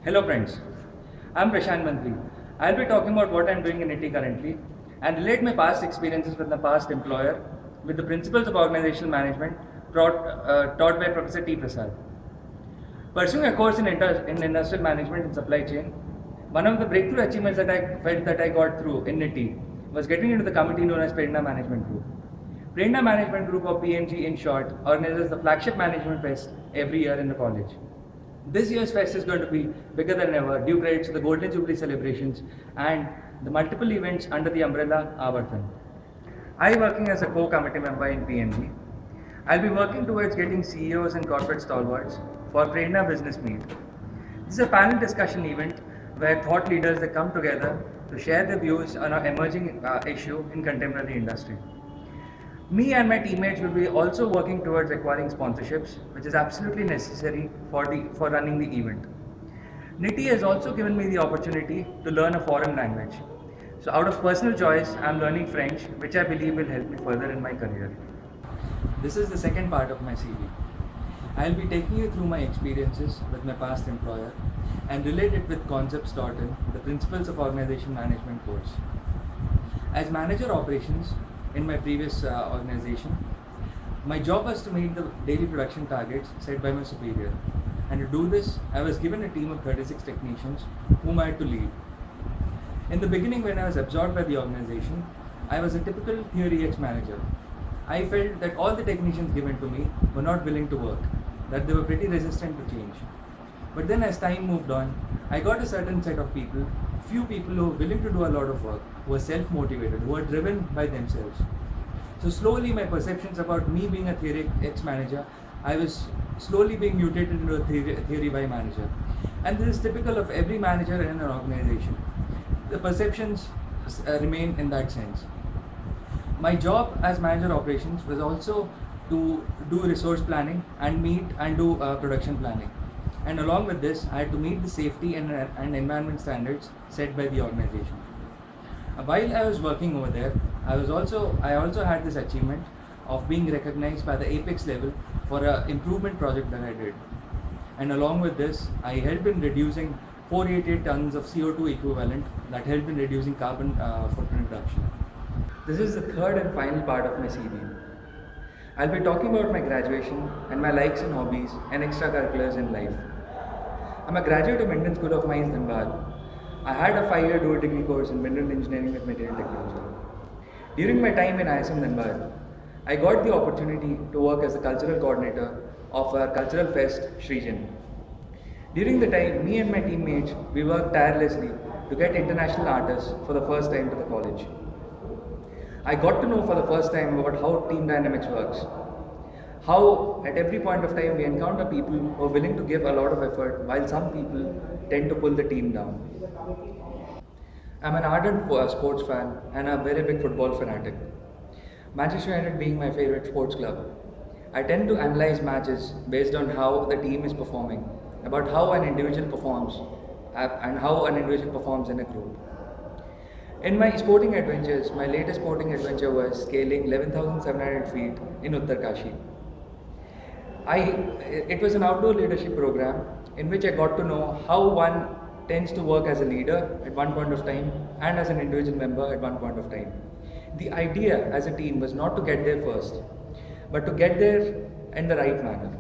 Hello friends, I'm Prashant Mantri. I'll be talking about what I'm doing in ITI currently and relate my past experiences with my past employer with the principles of organizational management taught by Professor T. Prasad. Pursuing a course in industrial management and supply chain, one of the breakthrough achievements that I felt that I got through in ITI was getting into the committee known as Prerna Management Group. Prerna Management Group, or PMG in short, organizes the flagship management fest every year in the college. This year's fest is going to be bigger than ever due credit to the Golden Jubilee celebrations and the multiple events under the umbrella Avartan. I, working as a co-committee member in PMG, I'll be working towards getting CEOs and corporate stalwarts for Prerna Business Meet. This is a panel discussion event where thought leaders they come together to share their views on an emerging issue in contemporary industry. Me and my teammates will be also working towards acquiring sponsorships, which is absolutely necessary for running the event. NITI has also given me the opportunity to learn a foreign language. So out of personal choice, I am learning French, which I believe will help me further in my career. This is the second part of my CV. I will be taking you through my experiences with my past employer and relate it with concepts taught in the Principles of Organization Management course. As manager operations, in my previous organization, my job was to meet the daily production targets set by my superior. And to do this, I was given a team of 36 technicians whom I had to lead. In the beginning, when I was absorbed by the organization, I was a typical Theory X manager. I felt that all the technicians given to me were not willing to work, that they were pretty resistant to change. But then as time moved on, I got a certain set of people, few people who were willing to do a lot of work, who were self-motivated, who were driven by themselves. So slowly my perceptions about me being a Theory X manager, I was slowly being mutated into a Theory Y manager. And this is typical of every manager in an organization. The perceptions remain in that sense. My job as manager operations was also to do resource planning and do production planning. And along with this, I had to meet the safety and environment standards set by the organization. While I was working over there, I also had this achievement of being recognized by the Apex level for an improvement project that I did. And along with this, I helped in reducing 488 tons of CO2 equivalent that helped in reducing carbon footprint reduction. This is the third and final part of my CV. I'll be talking about my graduation and my likes and hobbies and extracurriculars in life. I'm a graduate of Indian School of Mines, Dhanbad. I had a 5-year dual degree course in mineral engineering with material technology. During my time in ISM Dhanbad, I got the opportunity to work as the cultural coordinator of our cultural fest, Srijan. During the time, me and my teammates, we worked tirelessly to get international artists for the first time to the college. I got to know for the first time about how team dynamics works. How at every point of time we encounter people who are willing to give a lot of effort while some people tend to pull the team down. I'm an ardent sports fan and a very big football fanatic. Manchester United being my favorite sports club. I tend to analyze matches based on how the team is performing, about how an individual performs and how an individual performs in a group. In my sporting adventures, my latest sporting adventure was scaling 11,700 feet in Uttarkashi. It was an outdoor leadership program in which I got to know how one tends to work as a leader at one point of time and as an individual member at one point of time. The idea as a team was not to get there first, but to get there in the right manner.